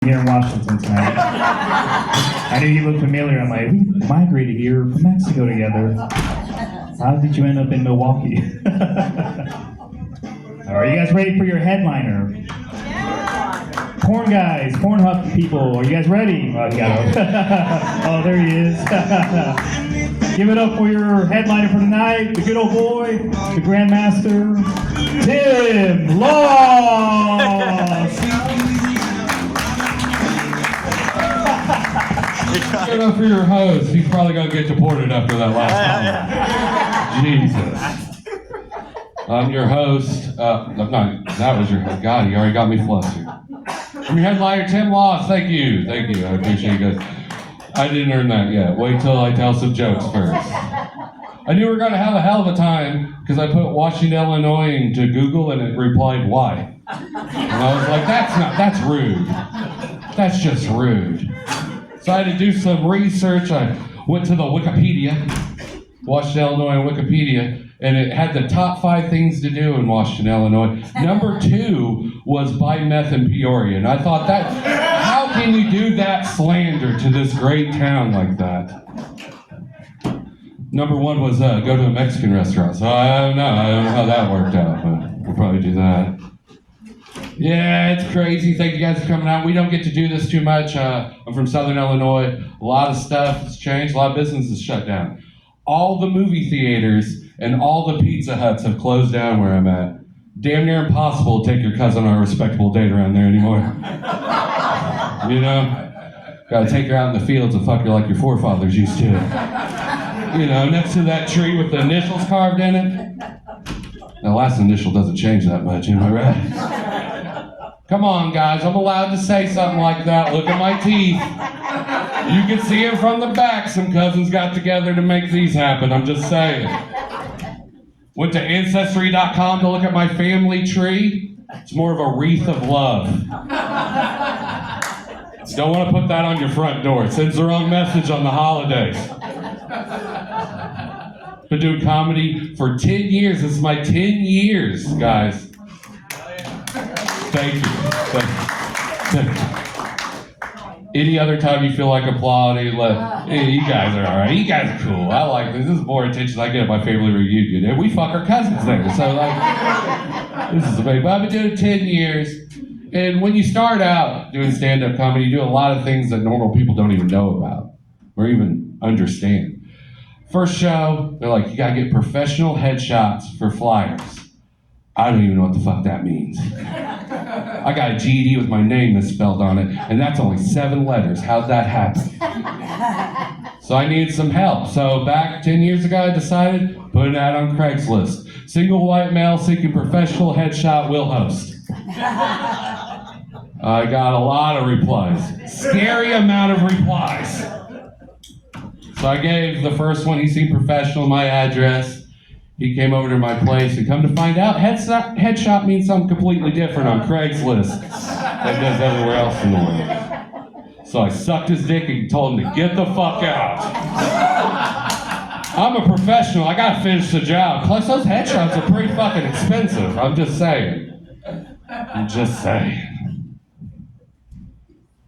here in Washington tonight. I knew you looked familiar. I'm like, we migrated here from Mexico together. How did you end up in Milwaukee? Are you guys ready for your headliner? Porn guys, Pornhub people, are you guys ready? Oh, you got oh, there he is. Give it up for your headliner for tonight, the good old boy, the Grandmaster, Tim Loss. Give it up for your host. He's probably going to get deported after that last comment. Jesus. I'm your host. That was your host. God, he already got me flustered. I'm your headliner, Tim Loss. Thank you. I appreciate you guys. I didn't earn that yet. Wait till I tell some jokes first. I knew we were going to have a hell of a time because I put Washington, Illinois into Google and it replied, why? And I was like, that's rude. That's just rude. So I had to do some research. I went to the Wikipedia, Washington, Illinois Wikipedia, and it had the top 5 things to do in Washington, Illinois. Number 2 was buy meth in Peoria. And I thought how can you do that slander to this great town like that? Number 1 was go to a Mexican restaurant. So I don't know how that worked out, but we'll probably do that. Yeah, it's crazy. Thank you guys for coming out. We don't get to do this too much. I'm from Southern Illinois. A lot of stuff has changed. A lot of businesses shut down. All the movie theaters and all the Pizza Huts have closed down where I'm at. Damn near impossible to take your cousin on a respectable date around there anymore. You know? Gotta take her out in the fields and fuck her like your forefathers used to. You know, next to that tree with the initials carved in it. The last initial doesn't change that much, am I right? Come on, guys, I'm allowed to say something like that. Look at my teeth. You can see it from the back. Some cousins got together to make these happen. I'm just saying. Went to Ancestry.com to look at my family tree. It's more of a wreath of love. Don't want to put that on your front door. It sends the wrong message on the holidays. Been doing comedy for 10 years. This is my 10 years, guys. Thank you. Any other time you feel like applauding, hey, you guys are all right. You guys are cool. I like this. This is more attention I get at my family reunion. And we fuck our cousins there. So, this is amazing. But I've been doing it 10 years. And when you start out doing stand-up comedy, you do a lot of things that normal people don't even know about or even understand. First show, they're like, you gotta get professional headshots for flyers. I don't even know what the fuck that means. I got a GED with my name misspelled on it, and that's only 7 letters. How'd that happen? So I needed some help. So back 10 years ago, I decided, put an ad on Craigslist. Single white male seeking professional headshot will host. I got a lot of replies. Scary amount of replies. So I gave the first one, he seemed professional, my address. He came over to my place and come to find out, headshot means something completely different on Craigslist than it does everywhere else in the world. So I sucked his dick and told him to get the fuck out. I'm a professional, I gotta finish the job. Plus those headshots are pretty fucking expensive, I'm just saying.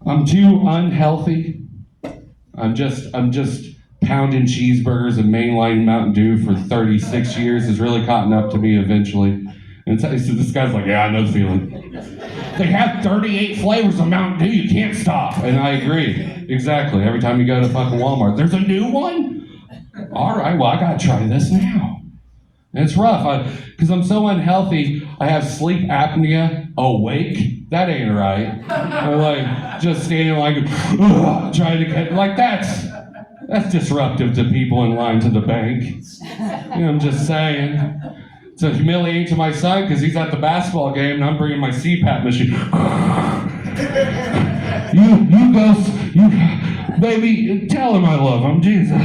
I'm too unhealthy. I'm just pounding cheeseburgers and mainline Mountain Dew for 36 years has really caught up to me eventually. And so this guy's like, yeah, I know the feeling. They have 38 flavors of Mountain Dew, you can't stop. And I agree, exactly. Every time you go to fucking Walmart, there's a new one? All right, well, I gotta try this now. And it's rough, because I'm so unhealthy, I have sleep apnea, awake, that ain't right. I'm like, just standing like, trying to get, like that's disruptive to people in line to the bank. You know, I'm just saying. It's humiliating to my son because he's at the basketball game and I'm bringing my CPAP machine. you baby, tell him I love him, Jesus.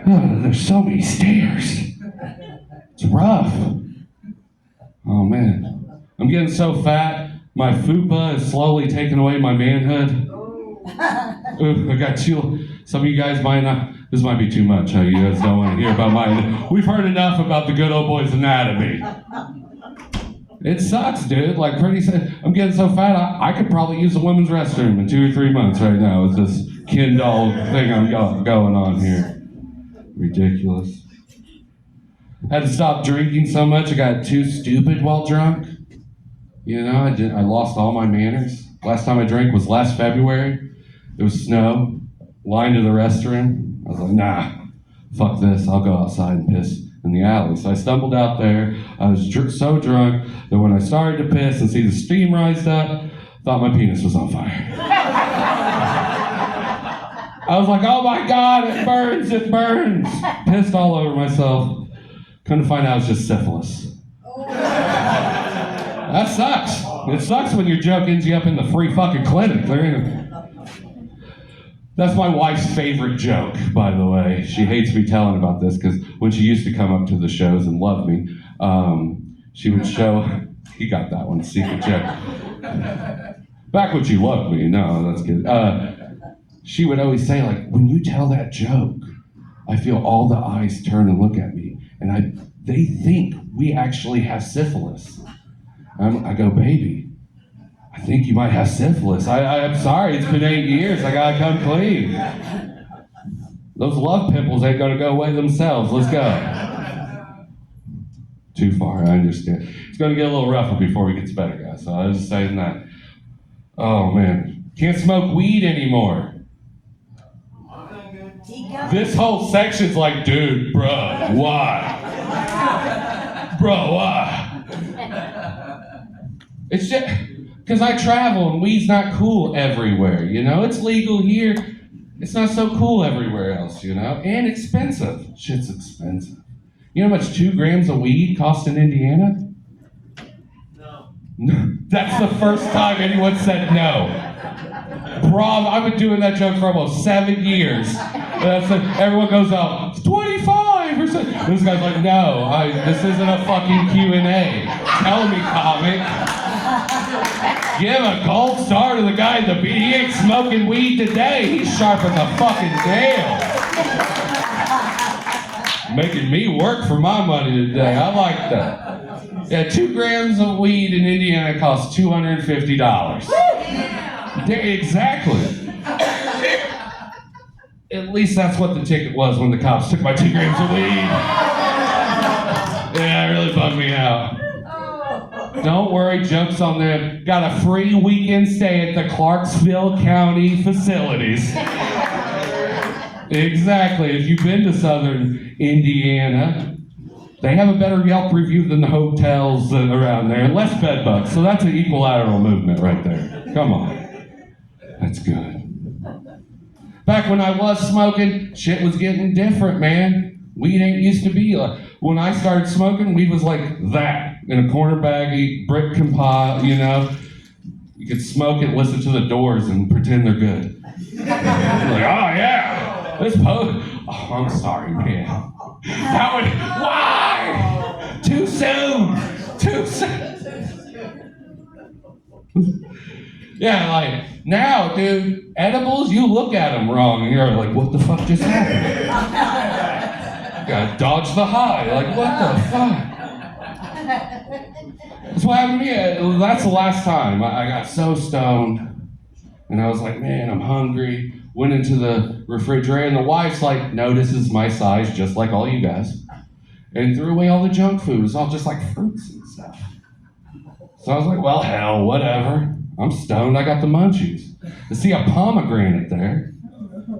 Oh, there's so many stairs. It's rough. Oh man, I'm getting so fat. My fupa is slowly taking away my manhood. Ooh, I got two. Some of you guys might not, this might be too much, huh? You guys don't want to hear about mine. We've heard enough about the good old boy's anatomy. It sucks, dude. Like, I'm getting so fat, I could probably use a women's restroom in 2 or 3 months right now with this Ken doll thing I'm going on here. Ridiculous. Had to stop drinking so much, I got too stupid while drunk. You know, I lost all my manners. Last time I drank was last February. It was snow. Line to the restroom. I was like, nah, fuck this. I'll go outside and piss in the alley. So I stumbled out there. I was so drunk that when I started to piss and see the steam rise up, thought my penis was on fire. I was like, oh my God, it burns, it burns. Pissed all over myself. Couldn't find out it was just syphilis. That sucks. It sucks when your joke ends you up in the free fucking clinic. That's my wife's favorite joke, by the way. She hates me telling about this because when she used to come up to the shows and love me, she would show, he got that one, secret joke. Back when she loved me, no, that's good. She would always say, like, when you tell that joke, I feel all the eyes turn and look at me, and they think we actually have syphilis. I go, baby, I think you might have syphilis. I'm sorry, it's been 8 years. I gotta come clean. Those love pimples ain't gonna go away themselves. Let's go. Too far, I understand. It's gonna get a little rougher before it gets better, guys. So I was just saying that. Oh man, can't smoke weed anymore. This whole section's like, dude, bruh, why? Bro, why? It's just because I travel and weed's not cool everywhere, you know? It's legal here. It's not so cool everywhere else, you know? And expensive. Shit's expensive. You know how much 2 grams of weed costs in Indiana? No. That's the first time anyone said no. Bro, I've been doing that joke for almost 7 years. Everyone goes out, it's 25 or something. This guy's like, no, this isn't a fucking Q&A. Tell me, comic. Give a gold star to the guy in the beat. He ain't smoking weed today. He's sharp as a fucking nail. Making me work for my money today. I like that. Yeah, 2 grams of weed in Indiana costs $250. Exactly. At least that's what the ticket was when the cops took my 2 grams of weed. Yeah, it really bugged me out. Don't worry, joke's on them. Got a free weekend stay at the Clarksville County facilities. Exactly. If you've been to southern Indiana, they have a better Yelp review than the hotels around there, and less bed bugs. So that's an equilateral movement right there. Come on. That's good. Back when I was smoking, shit was getting different, man. Weed ain't used to be like. When I started smoking, weed was like that. In a corner baggie, brick compa, you know. You could smoke it, listen to the Doors, and pretend they're good. Like, oh yeah, this oh, I'm sorry, man. That would, why? Too soon. Yeah, like, now, dude, edibles, you look at them wrong, and you're like, what the fuck just happened? You gotta dodge the high, like, what the fuck? That's what happened to me. That's the last time. I got so stoned, and I was like, man, I'm hungry. Went into the refrigerator, and the wife's like, no, this is my size, just like all you guys. And threw away all the junk food. It was all just like fruits and stuff. So I was like, well, hell, whatever. I'm stoned, I got the munchies. To see a pomegranate there,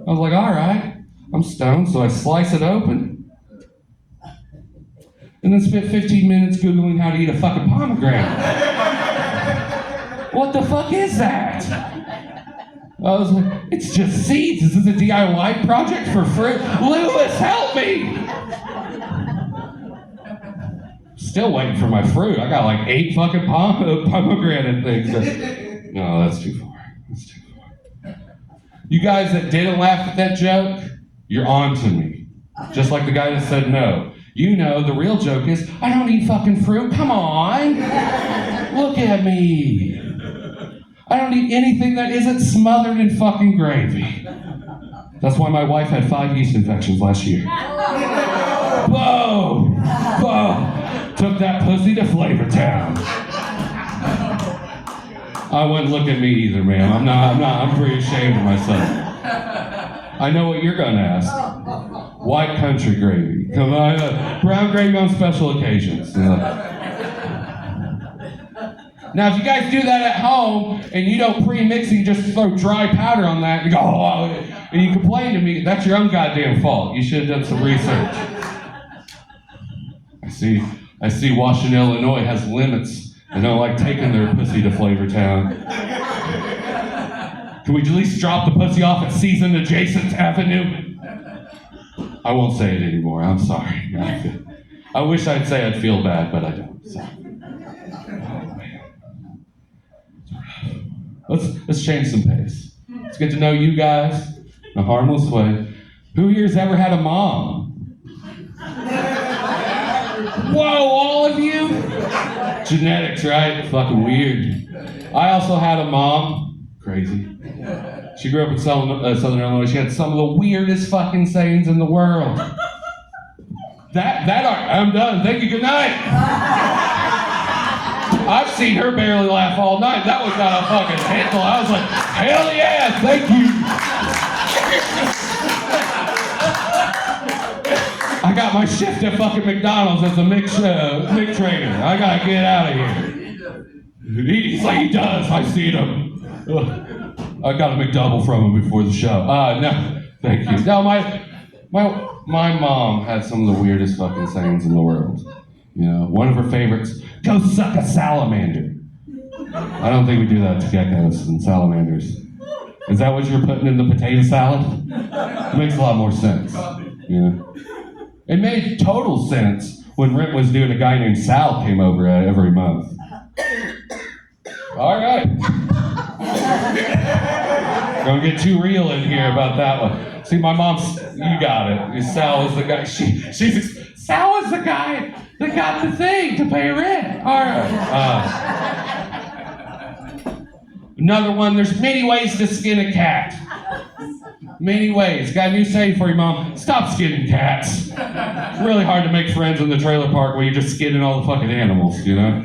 I was like, all right, I'm stoned, so I slice it open. And then spent 15 minutes Googling how to eat a fucking pomegranate. What the fuck is that? I was like, it's just seeds. Is this a DIY project for fruit? Lewis, help me! Still waiting for my fruit. I got like 8 fucking pomegranate things. No, that's too far. That's too far. You guys that didn't laugh at that joke, you're on to me. Just like the guy that said no. You know, the real joke is, I don't eat fucking fruit. Come on. Look at me. I don't eat anything that isn't smothered in fucking gravy. That's why my wife had 5 yeast infections last year. Whoa. Whoa. Took that pussy to Flavor Town. I wouldn't look at me either, ma'am. I'm pretty ashamed of myself. I know what you're gonna ask. White country gravy. Come on, brown gravy on special occasions. Now, if you guys do that at home and you don't pre-mix and you just throw dry powder on that and go, oh, and you complain to me, that's your own goddamn fault. You should have done some research. I see Washington, Illinois has limits. They don't like taking their pussy to Flavortown. Can we at least drop the pussy off at Season Adjacent Avenue? I won't say it anymore. I'm sorry. I wish I'd say I'd feel bad, but I don't. So. Let's change some pace. Let's get to know you guys in a harmless way. Who here's ever had a mom? Whoa, all of you? Genetics, right? Fucking weird. I also had a mom. Crazy. She grew up in Southern Illinois. She had some of the weirdest fucking sayings in the world. I'm done. Thank you. Good night. I've seen her barely laugh all night. That was not a fucking handle. I was like, hell yeah, thank you. I got my shift at fucking McDonald's as a MIG trainer. I gotta get out of here. He's like, he does. I've seen him. I got a McDouble from him before the show. No, thank you. No, my mom had some of the weirdest fucking sayings in the world. You know, one of her favorites, go suck a salamander. I don't think we do that to geckos and salamanders. Is that what you're putting in the potato salad? It makes a lot more sense. You know? It made total sense when rent was due and a guy named Sal came over every month. All right. Gonna get too real in here about that one. See, my mom's, you got it. Sal was the guy, Sal was the guy that got the thing to pay rent. All right. Another one, there's many ways to skin a cat. Many ways. Got a new saying for you, Mom. Stop skinning cats. It's really hard to make friends in the trailer park where you're just skinning all the fucking animals, you know?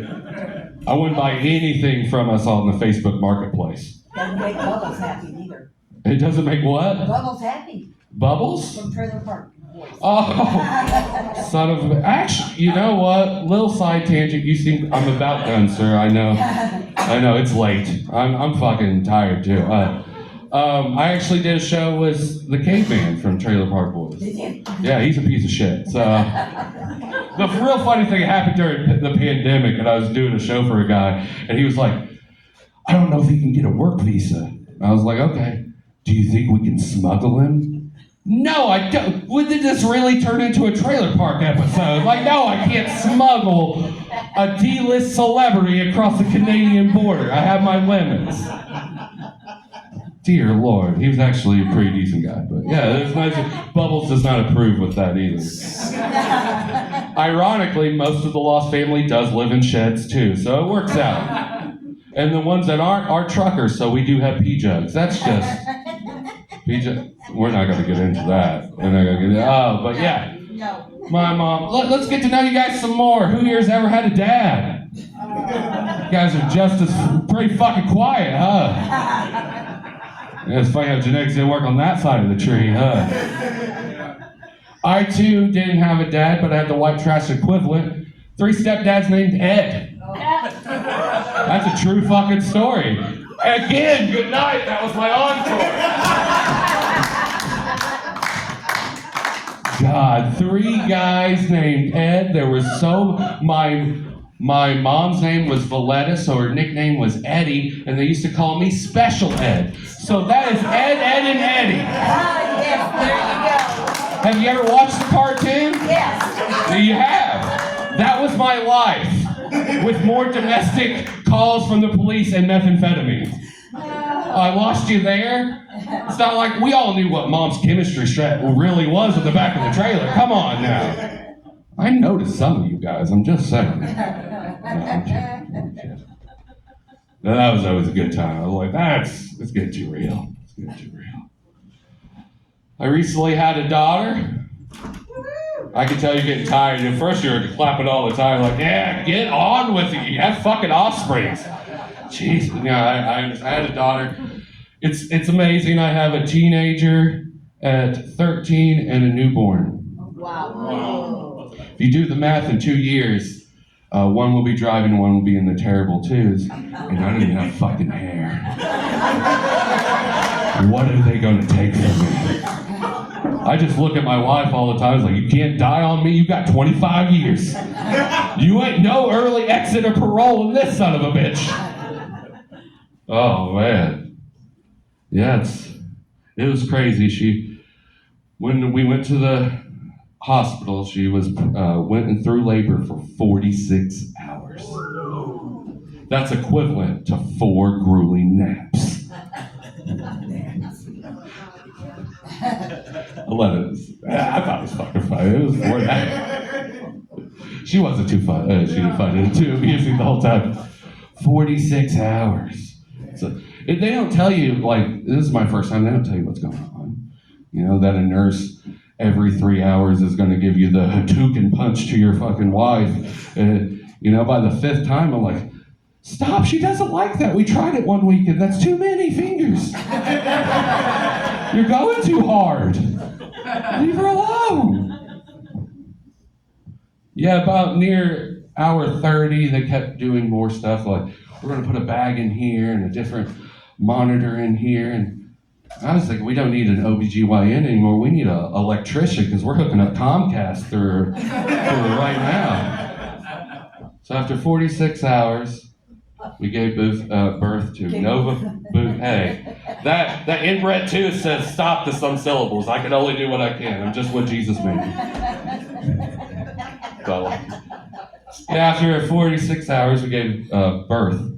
I wouldn't buy anything from us on the Facebook Marketplace. Doesn't make Bubbles happy either. It doesn't make what? Bubbles happy. Bubbles? From Trailer Park Boys. Oh, son of a... Actually, you know what? Little side tangent. You seem... I'm about done, sir. I know, it's late. I'm fucking tired, too. I actually did a show with the caveman from Trailer Park Boys. Did you? Yeah, he's a piece of shit. So, the real funny thing happened during the pandemic, and I was doing a show for a guy, and he was like, I don't know if he can get a work visa. And I was like, okay, do you think we can smuggle him? No, I don't. Did this really turn into a Trailer Park episode? Like, no, I can't smuggle a D-list celebrity across the Canadian border. I have my limits. Dear Lord, he was actually a pretty decent guy, but yeah, it's nice. Bubbles does not approve with that either. Ironically, most of the Lost family does live in sheds too, so it works out. And the ones that aren't are truckers, so we do have P-jugs. That's just P-jug. We're not going to get into that. We're not going to get into. Oh, but yeah. No. My mom. Let's get to know you guys some more. Who here's ever had a dad? You guys are just as pretty fucking quiet, huh? Yeah, it's funny how genetics didn't work on that side of the tree, huh? I, too, didn't have a dad, but I had the white trash equivalent. 3 stepdads named Ed. That's a true fucking story. Again, good night. That was my encore. God, 3 guys named Ed. There was my mom's name was Valletta, so her nickname was Eddie, and they used to call me Special Ed. So that is Ed, and Eddie. Yes, there you go. Have you ever watched the cartoon? Yes. You have. That was my life, with more domestic calls from the police and methamphetamine. I lost you there. It's not like we all knew what Mom's chemistry strat really was in the back of the trailer. Come on now. I noticed some of you guys, I'm just saying. No, I'm kidding. That was always a good time. I was like, let's get too real. Let's get too real. I recently had a daughter. I can tell you're getting tired. At first you were clapping all the time, like, yeah, get on with it. You have fucking offsprings. Jeez, I had a daughter. It's amazing. I have a teenager at 13 and a newborn. Wow. If you do the math in 2 years, one will be driving and one will be in the terrible twos, and I don't even have fucking hair. What are they going to take from me? I just look at my wife all the time. It's like, you can't die on me. You got 25 years. You ain't no early exit or parole in this son of a bitch. Oh man, yeah, it was crazy. When we went to the hospital, she was went through labor for 46 hours. That's equivalent to 4 grueling naps. 11. I thought it was fucking funny. It was 4 naps. She wasn't too fun. She didn't find it too amusing the whole time. 46 hours. So if they don't tell you, like, this is my first time, they don't tell you what's going on. You know, that a nurse every 3 hours is going to give you the Hadouken punch to your fucking wife. And, you know, by the 5th time, I'm like, stop, she doesn't like that. We tried it one weekend. That's too many fingers. You're going too hard. Leave her alone. Yeah, about near hour 30, they kept doing more stuff like, we're going to put a bag in here and a different monitor in here. And I was thinking, we don't need an OBGYN anymore. We need an electrician because we're hooking up Comcast through her right now. So after 46 hours, we gave birth to Nova Boo. Hey, that inbred tooth says stop to some syllables. I can only do what I can. I'm just what Jesus made me. So, yeah, after 46 hours, we gave birth.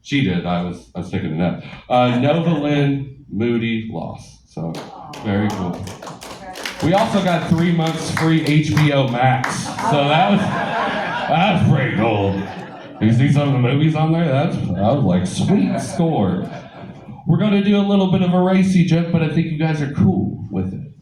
She did. I was taking a nap. Nova Lynn Moody Loss. So very cool. We also got 3 months free HBO Max. So that's pretty cool. You see some of the movies on there? I was like, sweet score. We're going to do a little bit of a racy joke, but I think you guys are cool with it.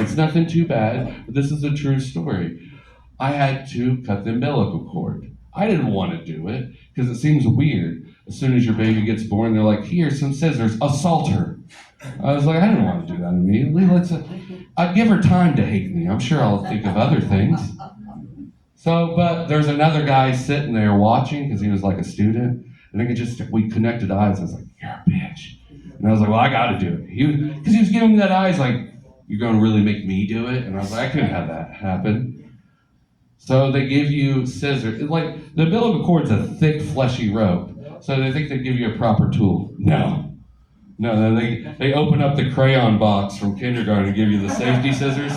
It's nothing too bad, but this is a true story. I had to cut the umbilical cord. I didn't want to do it because it seems weird. As soon as your baby gets born, they're like, here's some scissors, assault her. I was like, I didn't want to do that immediately. I'd give her time to hate me. I'm sure I'll think of other things. So, but there's another guy sitting there watching because he was like a student. And we connected eyes. I was like, you're a bitch. And I was like, well, I got to do it. Because he was giving me that eyes like, you're going to really make me do it? And I was like, I couldn't have that happen. So they give you scissors. Like, the umbilical cord's a thick, fleshy rope. So they think they give you a proper tool. No, they open up the crayon box from kindergarten and give you the safety scissors.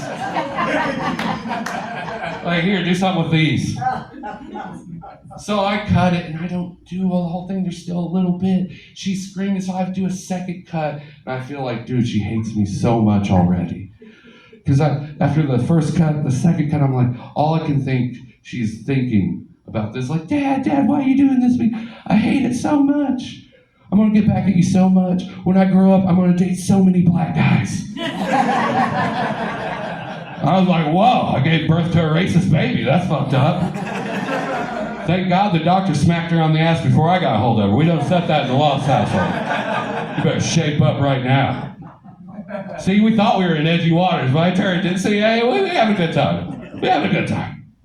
Like, here, do something with these. So I cut it, and I don't do the whole thing. There's still a little bit. She's screaming, so I have to do a second cut. And I feel like, dude, she hates me so much already. Because after the first cut, the second cut, I'm like, all I can think she's thinking about this, like, Dad, why are you doing this to me? I hate it so much. I'm going to get back at you so much. When I grow up, I'm going to date so many black guys. I was like, whoa, I gave birth to a racist baby. That's fucked up. Thank God the doctor smacked her on the ass before I got a hold of her. We don't set that in the Lost household. You better shape up right now. See, we thought we were in edgy waters, but I turned and said, hey, we have a good time. We have a good time.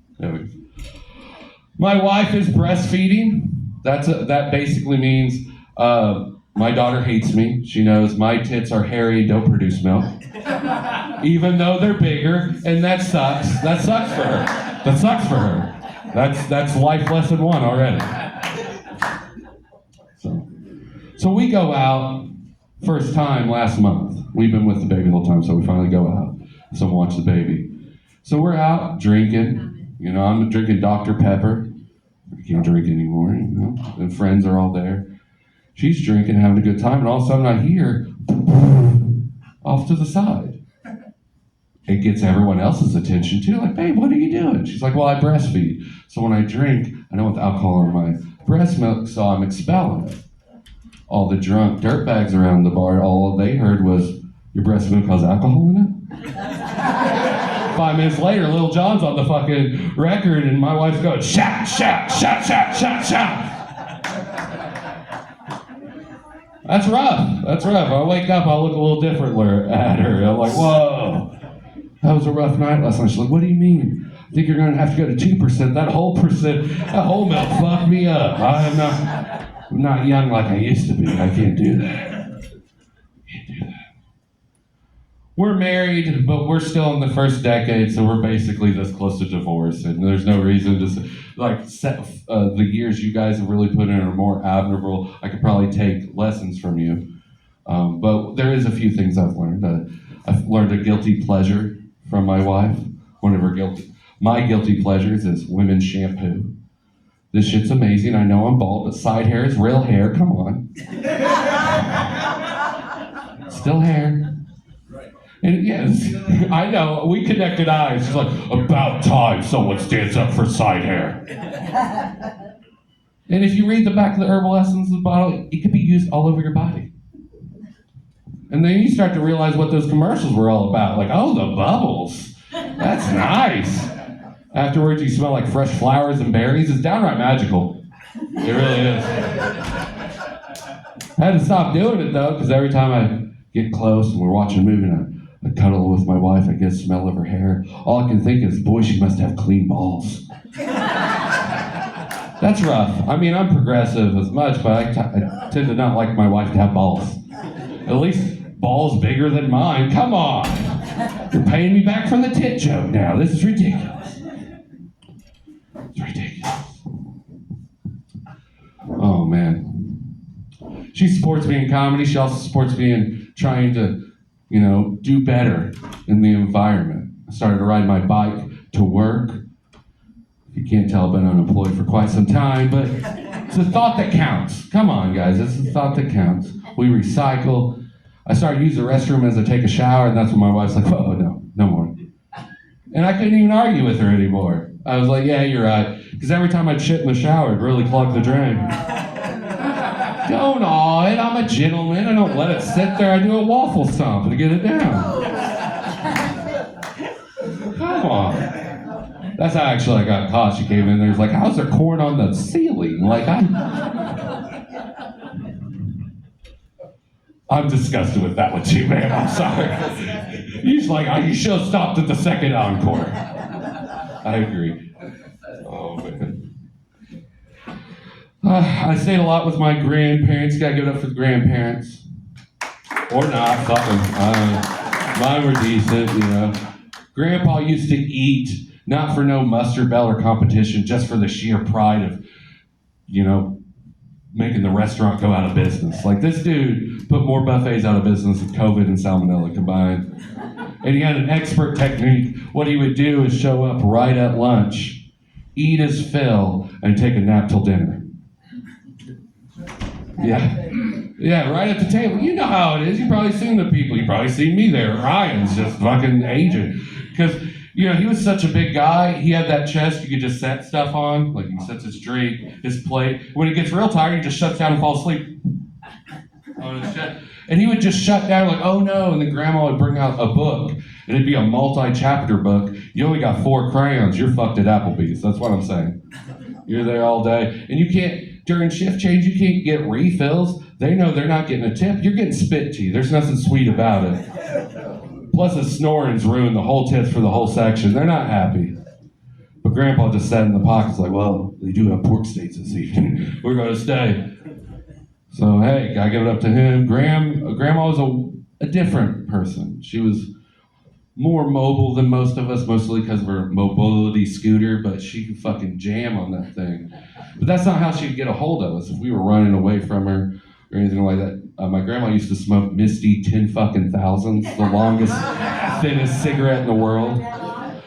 My wife is breastfeeding. That basically means my daughter hates me. She knows my tits are hairy and don't produce milk. Even though they're bigger, and that sucks. That sucks for her. That sucks for her. That's life lesson 1 already. So we go out, first time last month. We've been with the baby the whole time, so we finally go out. So watch the baby. So we're out drinking. You know, I'm drinking Dr. Pepper. I can't drink anymore, you know. And friends are all there. She's drinking, having a good time, and all of a sudden I hear off to the side. It gets everyone else's attention too. Like, babe, what are you doing? She's like, well, I breastfeed. So when I drink, I don't want the alcohol in my breast milk, so I'm expelling it. All the drunk dirtbags around the bar, all they heard was, your breast milk has alcohol in it? 5 minutes later, Lil Jon's on the fucking record, and my wife's going, shout, shout, shout, shout, shout, shout. That's rough. That's rough. I wake up, I look a little different at her. I'm like, whoa, that was a rough night last night. She's like, what do you mean? I think you're going to have to go to 2%. That whole milk fucked me up. I'm not young like I used to be. I can't do that. We're married, but we're still in the first decade, so we're basically this close to divorce, and there's no reason to the years you guys have really put in are more admirable. I could probably take lessons from you, but there is a few things I've learned. I've learned a guilty pleasure from my wife. My guilty pleasures is women's shampoo. This shit's amazing. I know I'm bald, but side hair is real hair. Come on, still hair. And yes, I know, we connected eyes. It's like, about time someone stands up for side hair. And if you read the back of the herbal essence of the bottle, it could be used all over your body. And then you start to realize what those commercials were all about. Like, oh, the bubbles. That's nice. Afterwards, you smell like fresh flowers and berries. It's downright magical. It really is. I had to stop doing it, though, because every time I get close and we're watching a movie and I cuddle with my wife, I get the smell of her hair. All I can think is, boy, she must have clean balls. That's rough. I mean, I'm progressive as much, but I tend to not like my wife to have balls. At least balls bigger than mine. Come on. You're paying me back for the tit joke now. This is ridiculous. It's ridiculous. Oh, man. She supports me in comedy. She also supports me in trying to do better in the environment. I started to ride my bike to work. You can't tell, I've been unemployed for quite some time, but it's a thought that counts. Come on, guys, it's a thought that counts. We recycle. I started using the restroom as I take a shower, and that's when my wife's like, oh, no more. And I couldn't even argue with her anymore. I was like, yeah, you're right. Because every time I'd shit in the shower, it'd really clog the drain. Don't awe it. I'm a gentleman. I don't let it sit there. I do a waffle stomp to get it down. Come on. That's how actually I got caught. She came in there. Was like, how's there corn on the ceiling? Like, I'm disgusted with that one too, man. I'm sorry. He's like, you should have stopped at the second encore. I agree. Oh, man. I stayed a lot with my grandparents. Gotta give it up for the grandparents. Or not, fuck them. Mine were decent, Grandpa used to eat, not for no mustard bell or competition, just for the sheer pride of, making the restaurant go out of business. Like, this dude put more buffets out of business with COVID and salmonella combined. And he had an expert technique. What he would do is show up right at lunch, eat his fill, and take a nap till dinner. Yeah, right at the table. You know how it is. You've probably seen the people. You've probably seen me there. Ryan's just fucking aging. Because, he was such a big guy. He had that chest you could just set stuff on. Like, he sets his drink, his plate. When he gets real tired, he just shuts down and falls asleep on his chest. And he would just shut down like, oh no. And then Grandma would bring out a book. And it'd be a multi-chapter book. You only got 4 crayons. You're fucked at Applebee's. That's what I'm saying. You're there all day. And you can't, during shift change, you can't get refills. They know they're not getting a tip. You're getting spit tea. There's nothing sweet about it. Plus, the snoring's ruined the whole tips for the whole section. They're not happy. But Grandpa just sat in the pockets like, well, they do have pork steaks this evening. We're going to stay. So, hey, gotta give it up to him. Grandma was a different person. She was more mobile than most of us, mostly because of her mobility scooter, but she could fucking jam on that thing. But that's not how she'd get a hold of us if we were running away from her or anything like that. My grandma used to smoke Misty 10 fucking thousands, the longest, thinnest cigarette in the world.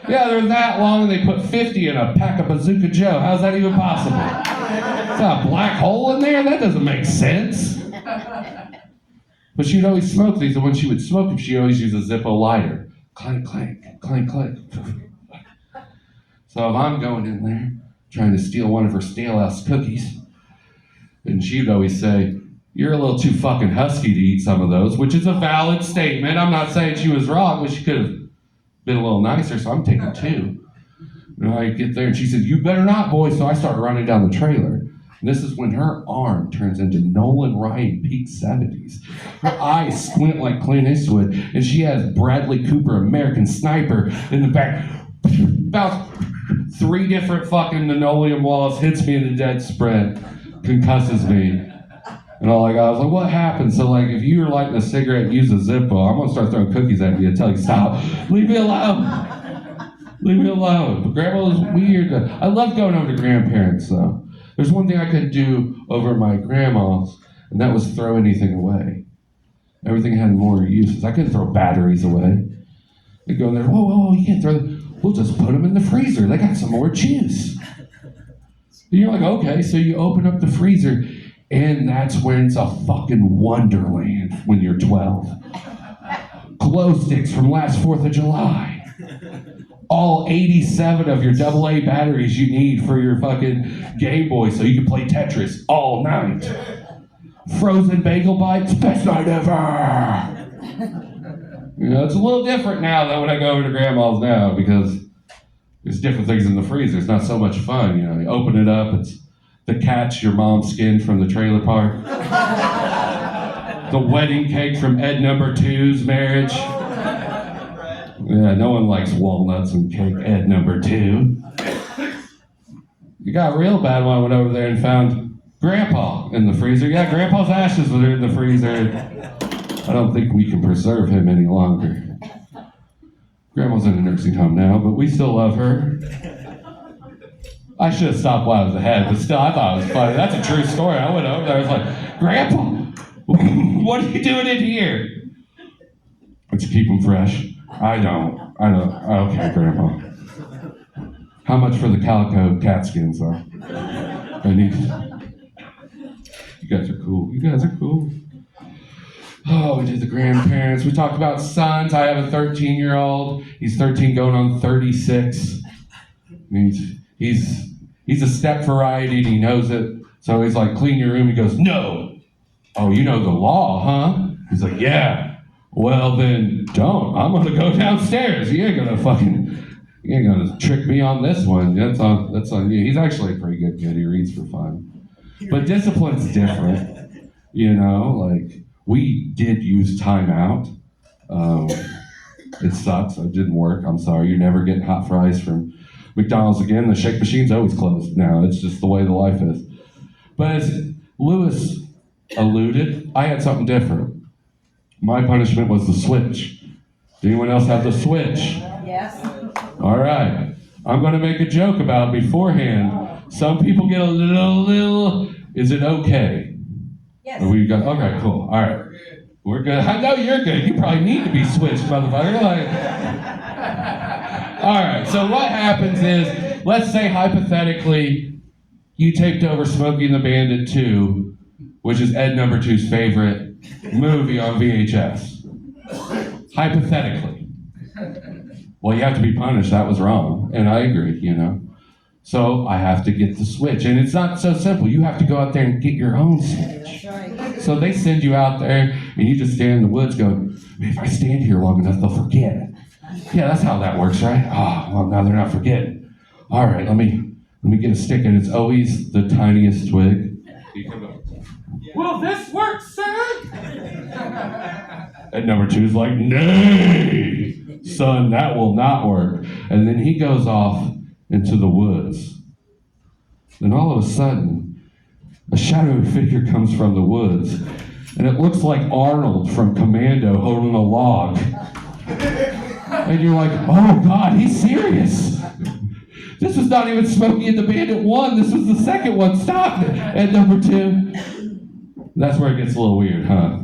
Yeah, they're that long and they put 50 in a pack of Bazooka Joe. How's that even possible? Is that a black hole in there? That doesn't make sense. But she'd always smoke these, and when she would smoke them, she'd always use a Zippo lighter. Clank, clank, clank, clank. So if I'm going in there trying to steal one of her stale-ass cookies, and she'd always say, you're a little too fucking husky to eat some of those, which is a valid statement. I'm not saying she was wrong, but she could have been a little nicer, so I'm taking 2. And I get there, and she said, you better not, boy. So I start running down the trailer. And this is when her arm turns into Nolan Ryan peak 70s. Her eyes squint like Clint Eastwood, and she has Bradley Cooper, American Sniper, in the back. About 3 different fucking linoleum walls, hits me in the dead sprint, concusses me. And all I was like, what happened? So like, if you were lighting a cigarette and use a Zippo, I'm gonna start throwing cookies at you and tell you, stop, leave me alone. Leave me alone. But grandma was weird. I love going over to grandparents though. There's one thing I couldn't do over at my grandma's, and that was throw anything away. Everything had more uses. I couldn't throw batteries away. They'd go in there, whoa, you can't throw them. We'll just put them in the freezer. They got some more juice. And you're like, okay, so you open up the freezer, and that's when it's a fucking wonderland when you're 12. Glow sticks from last 4th of July. All 87 of your AA batteries you need for your fucking Game Boy so you can play Tetris all night. Frozen bagel bites, best night ever. You know, it's a little different now than when I go over to grandma's now because there's different things in the freezer. It's not so much fun, you know. You open it up, it's the cats your mom skinned from the trailer park. The wedding cake from Ed Number 2's marriage. Yeah, no one likes walnuts and cake Ed Number 2. It got real bad when I went over there and found Grandpa in the freezer. Yeah, Grandpa's ashes were in the freezer. I don't think we can preserve him any longer. Grandma's in a nursing home now, but we still love her. I should have stopped while I was ahead, but still, I thought it was funny. That's a true story. I went over there, I was like, Grandpa, what are you doing in here? Let's keep him fresh. I don't. Okay, Grandpa. How much for the calico cat skins, though? I need. You guys are cool. Oh, we did the grandparents. We talked about sons. I have a 13-year-old. He's 13 going on 36. He's a step variety and he knows it. So he's like, clean your room. He goes, no. Oh, you know the law, huh? He's like, yeah. Well, then don't. I'm going to go downstairs. You ain't going to trick me on this one. That's on you. He's actually a pretty good kid. He reads for fun. But discipline's different. You know, like, we did use timeout. It sucks. It didn't work. I'm sorry. You're never getting hot fries from McDonald's again. The shake machine's always closed now. It's just the way the life is. But as Lewis alluded, I had something different. My punishment was the switch. Anyone else have the switch? Yes. All right. I'm going to make a joke about it beforehand. Some people get a little. Is it okay? Yes. Okay, cool. All right. We're good. I know you're good. You probably need to be switched, motherfucker. All right. So what happens is, let's say hypothetically, you taped over Smokey and the Bandit 2, which is Ed Number 2's favorite movie on VHS. Hypothetically. Well, you have to be punished. That was wrong. And I agree, you know. So I have to get the switch. And it's not so simple. You have to go out there and get your own switch. So they send you out there and you just stand in the woods going, if I stand here long enough, they'll forget it. Yeah, that's how that works, right? Oh, well, now they're not forgetting. All right, let me get a stick, and it's always the tiniest twig. Will this work, sir? And Number 2's like, nay, son, that will not work. And then he goes off into the woods. Then all of a sudden, a shadowy figure comes from the woods, and it looks like Arnold from Commando holding a log. And you're like, oh God, he's serious. This was not even Smokey and the Bandit 1, this was the second one. Stop it. And Number 2. That's where it gets a little weird, huh?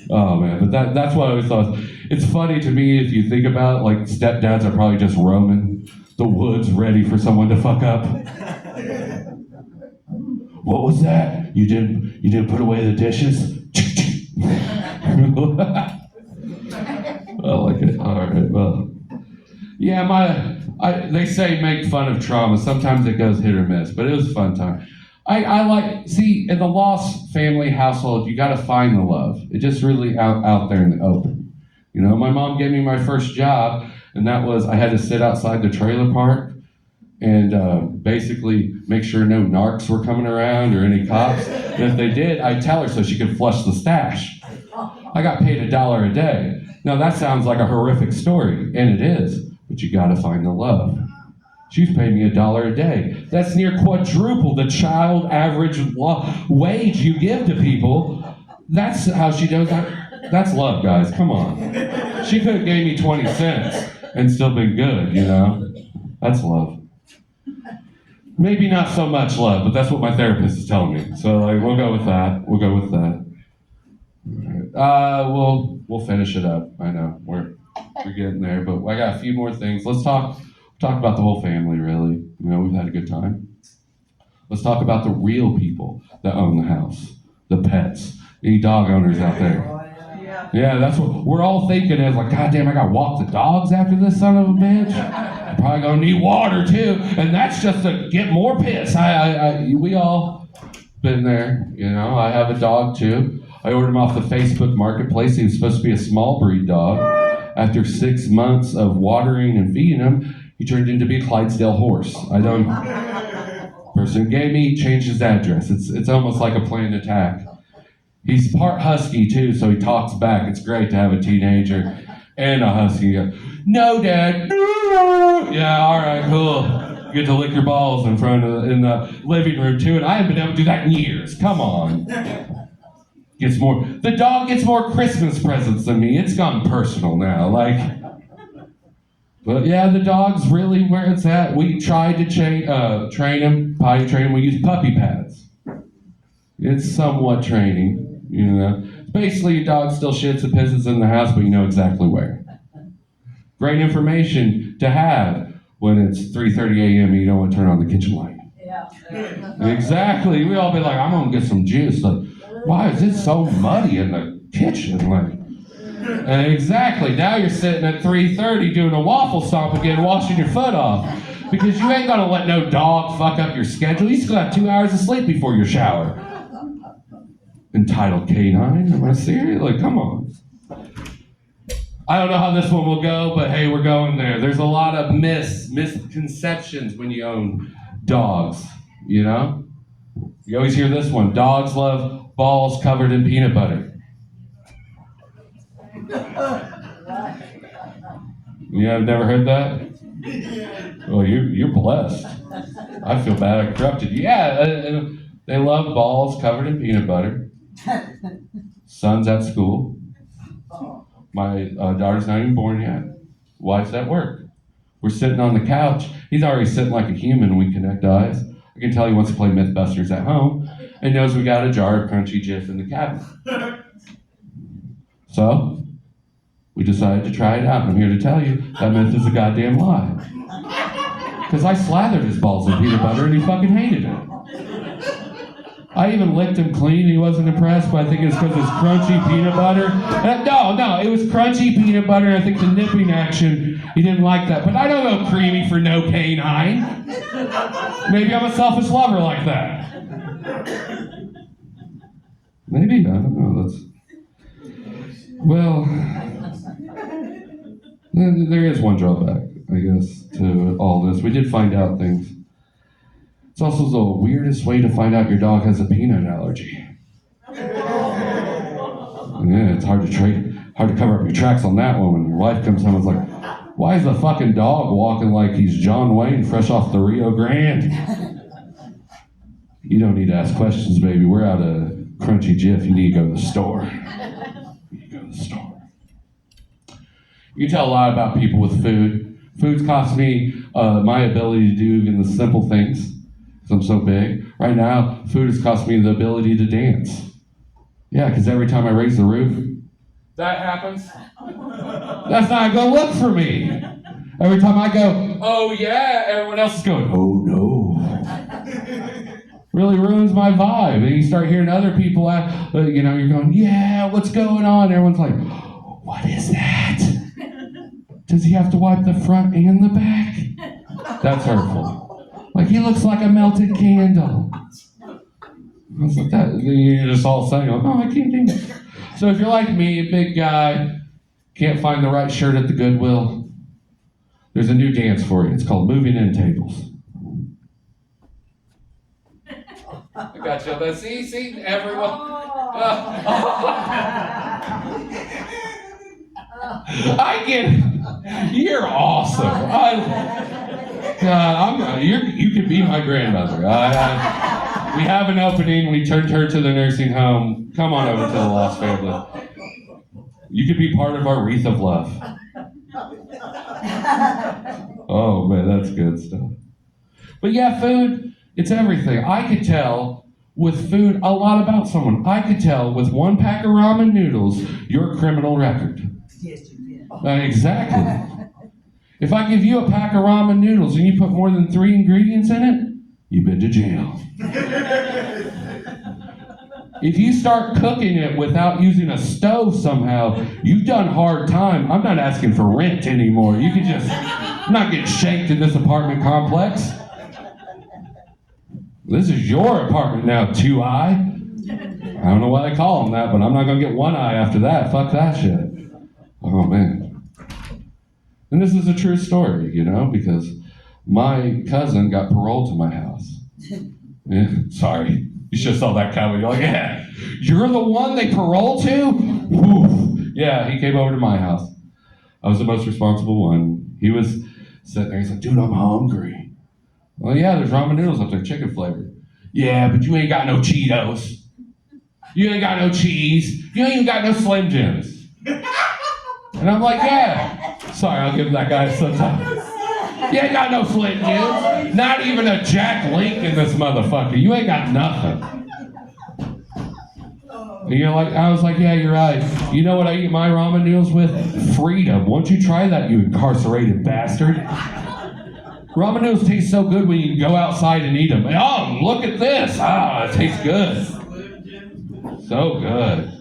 Oh man, but that's what I always thought. It's funny to me if you think about it, like stepdads are probably just roaming the woods ready for someone to fuck up. What was that? You didn't put away the dishes? I like it. All right, well. Yeah, they say make fun of trauma. Sometimes it goes hit or miss, but it was a fun time. In the Lost family household, you got to find the love. It's just really out there in the open. You know, my mom gave me my first job, and that was I had to sit outside the trailer park and basically make sure no narcs were coming around or any cops. And if they did, I'd tell her so she could flush the stash. I got paid $1 a day. Now that sounds like a horrific story, and it is, but you gotta find the love. She's paid me $1 a day. That's near quadruple the child average wage you give to people. That's how she does that. That's love, guys, come on. She could have gave me 20 cents and still been good, you know? That's love. Maybe not so much love, but that's what my therapist is telling me. So like, we'll go with that. We'll go with that. We'll finish it up. I know we're getting there, but I got a few more things. Let's talk about the whole family. Really, you know, we've had a good time. Let's talk about the real people that own the house, the pets. Any dog owners out there? Yeah, that's what we're all thinking. Is like, God damn, I gotta walk the dogs after this son of a bitch. I'm probably gonna need water too, and that's just to get more piss. We all been there, you know. I have a dog too. I ordered him off the Facebook Marketplace. He was supposed to be a small breed dog. After 6 months of watering and feeding him, he turned into be a Clydesdale horse. Person gave me, changed his address. It's almost like a planned attack. He's part husky too, so he talks back. It's great to have a teenager and a husky. No, Dad. Yeah, all right, cool. You get to lick your balls in the living room too, and I haven't been able to do that in years. Come on. The dog gets more Christmas presents than me. It's gone personal now, but yeah, the dog's really where it's at. We tried to train him, potty train him. We use puppy pads. It's somewhat training, you know. Basically, your dog still shits and pisses in the house, but you know exactly where. Great information to have when it's 3:30 a.m. and you don't want to turn on the kitchen light. Yeah. Exactly. We all be like, I'm gonna get some juice. Like, why is it so muddy in the kitchen? And exactly. Now you're sitting at 3:30 doing a waffle stomp again, washing your foot off. Because you ain't gonna let no dog fuck up your schedule. You still have 2 hours of sleep before your shower. Entitled canine? Am I serious? Like, come on. I don't know how this one will go, but hey, we're going there. There's a lot of misconceptions when you own dogs, you know? You always hear this one. Dogs love balls covered in peanut butter. Yeah, I've never heard that? Well, you're blessed. I feel bad I corrupted you. Yeah, they love balls covered in peanut butter. Son's at school. My daughter's not even born yet. Wife's at work. We're sitting on the couch. He's already sitting like a human and we connect eyes. I can tell he wants to play Mythbusters at home and knows we got a jar of crunchy Jif in the cabinet. So, we decided to try it out. And I'm here to tell you that myth is a goddamn lie. Because I slathered his balls in peanut butter and he fucking hated it. I even licked him clean and he wasn't impressed, but I think it's because it's crunchy peanut butter. No, it was crunchy peanut butter, and I think the nipping action, he didn't like that. But I don't go creamy for no canine. Maybe I'm a selfish lover like that. Maybe, I don't know. Well, there is one drawback, I guess, to all this. We did find out things. It's also the weirdest way to find out your dog has a peanut allergy. Yeah, it's hard to cover up your tracks on that one. When your wife comes home and is like, why is the fucking dog walking like he's John Wayne fresh off the Rio Grande? You don't need to ask questions, baby. We're out of crunchy Jif. You need to go to the store. You can tell a lot about people with food. Food's cost me my ability to do even the simple things. I'm so big. Right now, food has cost me the ability to dance. Yeah, because every time I raise the roof, that happens. That's not a good look for me. Every time I go, oh yeah, everyone else is going, oh no. Really ruins my vibe. And you start hearing other people, you're going, yeah, what's going on? Everyone's like, what is that? Does he have to wipe the front and the back? That's hurtful. Like, he looks like a melted candle. I was like, that. You're just all saying, oh, I can't do that. So if you're like me, a big guy, can't find the right shirt at the Goodwill, there's a new dance for you. It's called moving in tables. I got you on that. See, everyone. I get it. You're awesome. You could be my grandmother. We have an opening. We turned her to the nursing home. Come on over to the Lost Family. You could be part of our wreath of love. Oh man, that's good stuff. But yeah, food, it's everything. I could tell with food a lot about someone. I could tell with one pack of ramen noodles your criminal record. Yes, you did. Exactly. If I give you a pack of ramen noodles and you put more than 3 ingredients in it, you've been to jail. If you start cooking it without using a stove somehow, you've done hard time. I'm not asking for rent anymore. You can just not get shanked in this apartment complex. This is your apartment now, 2-eye. I don't know why they call them that, but I'm not going to get 1-eye after that. Fuck that shit. Oh, man. And this is a true story, because my cousin got paroled to my house. Yeah, sorry. You should have saw that coming. You're like, yeah, you're the one they paroled to? Whew. Yeah, he came over to my house. I was the most responsible one. He was sitting there. He's like, dude, I'm hungry. Well, yeah, there's ramen noodles up there, chicken flavored. Yeah, but you ain't got no Cheetos. You ain't got no cheese. You ain't even got no Slim Jims. And I'm like, yeah. Sorry, I'll give that guy some time. You ain't got no Slim Jims. Not even a Jack Link in this motherfucker. You ain't got nothing. And I was like, yeah, you're right. You know what I eat my ramen noodles with? Freedom. Won't you try that, you incarcerated bastard? Ramen noodles taste so good when you go outside and eat them. Oh, look at this. Ah, it tastes good. So good.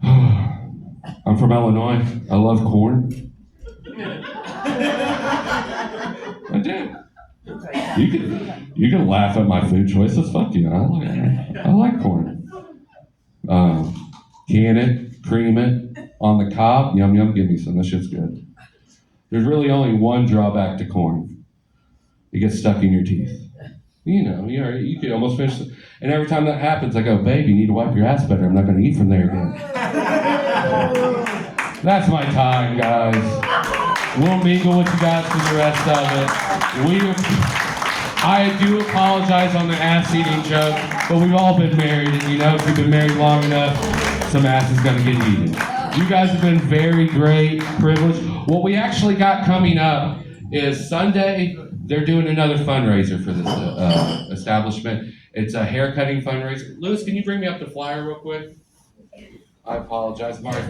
I'm from Illinois. I love corn. I do. You can laugh at my food choices. Fuck you. I like corn. Can it, cream it, on the cob. Yum yum. Give me some. That shit's good. There's really only one drawback to corn. It gets stuck in your teeth. You could almost finish it. And every time that happens, I go, babe, you need to wipe your ass better. I'm not going to eat from there again. That's my time, guys. We'll mingle with you guys for the rest of it. I do apologize on the ass eating joke, but we've all been married, and if you've been married long enough, some ass is going to get eaten. You guys have been very great, privileged. What we actually got coming up is Sunday. They're doing another fundraiser for this establishment. It's a haircutting fundraiser. Lewis, can you bring me up the flyer real quick? I apologize, Mark.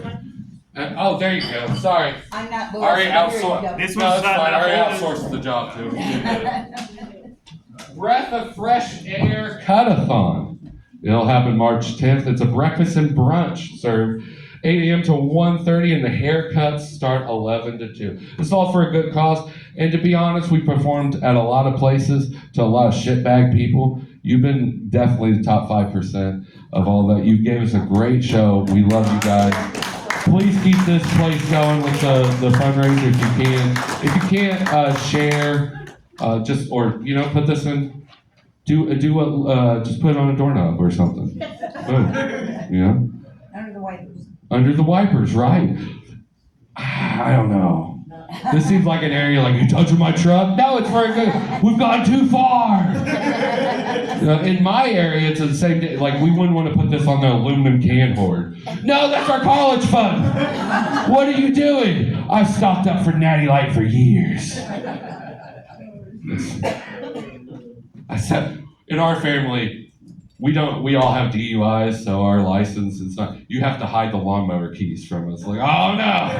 Oh, there you go. Sorry. I'm not I already outsourced. This No, was it's fine. I already outsourced the job to him. Breath of Fresh Air Cut-a-thon. It'll happen March 10th. It's a breakfast and brunch served 8 a.m. to 1:30, and the haircuts start 11 to 2. It's all for a good cause. And to be honest, we performed at a lot of places to a lot of shitbag people. You've been definitely the top 5% of all that. You gave us a great show. We love you guys. Please keep this place going with the fundraiser if you can. If you can't share, put this in. Just put it on a doorknob or something. Boom. Under the wipers. Under the wipers, right? I don't know. This seems like an area like, you touching my truck? No, it's very good. We've gone too far. In my area, it's the same day. Like, we wouldn't want to put this on the aluminum can hoard. No, that's our college fund. What are you doing? I've stocked up for Natty Light for years. I said, in our family, we all have DUIs, so our license, you have to hide the lawnmower keys from us. Like, oh no!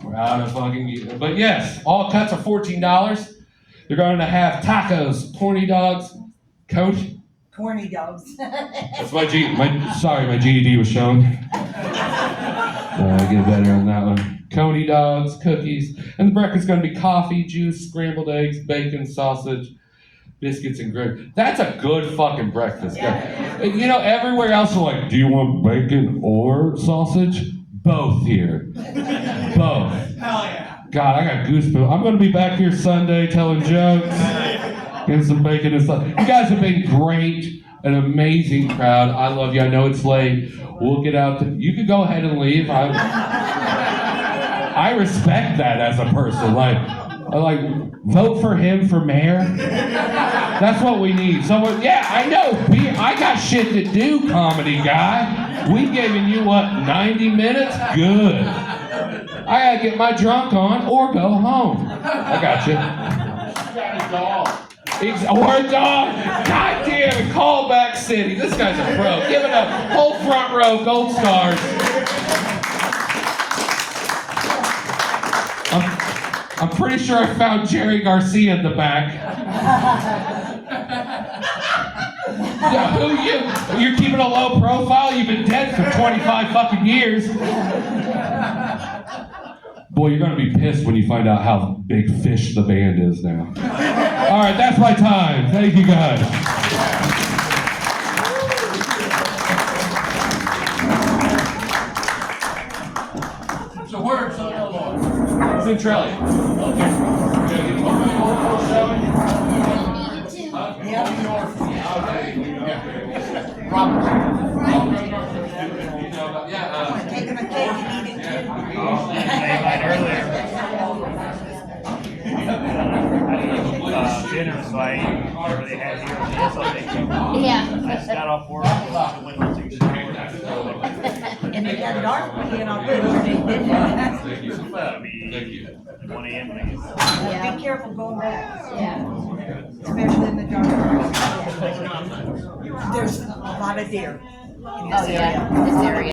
We're out of fucking, but yes, all cuts are $14. They're going to have tacos, corny dogs, Corny dogs. That's my GED was showing. Get better on that one. Coney dogs, cookies, and the breakfast's going to be coffee, juice, scrambled eggs, bacon, sausage, biscuits, and gravy. That's a good fucking breakfast. Yeah. Everywhere else are like, do you want bacon or sausage? Both here. Both. Hell yeah. God, I got goosebumps. I'm going to be back here Sunday telling jokes. and some bacon and stuff. You guys have been great, an amazing crowd. I love you. I know it's late. We'll get out. You could go ahead and leave. I respect that as a person. Like vote for him for mayor. That's what we need. Someone, yeah, I know. I got shit to do, comedy guy. We've given you, 90 minutes? Good. I gotta get my drunk on or go home. I got you. Or a dog. God damn it, callback city. This guy's a pro. Give it up. Whole front row, gold stars. I'm pretty sure I found Jerry Garcia in the back. Yeah, who you? You're keeping a low profile? You've been dead for 25 fucking years. Boy, you're gonna be pissed when you find out how big fish the band is now. All right, that's my time. Thank you guys. So where? Centralia. Okay. Taking a cake and eating too. Dinner fight where they had here. Yeah. I just got off work. Went to the store. And it got dark when you get off Thursday, didn't it? That'll be 1 a.m. when I get Be careful going back, Yeah. especially in the dark. There's a lot of deer in this Oh, yeah. area. This area.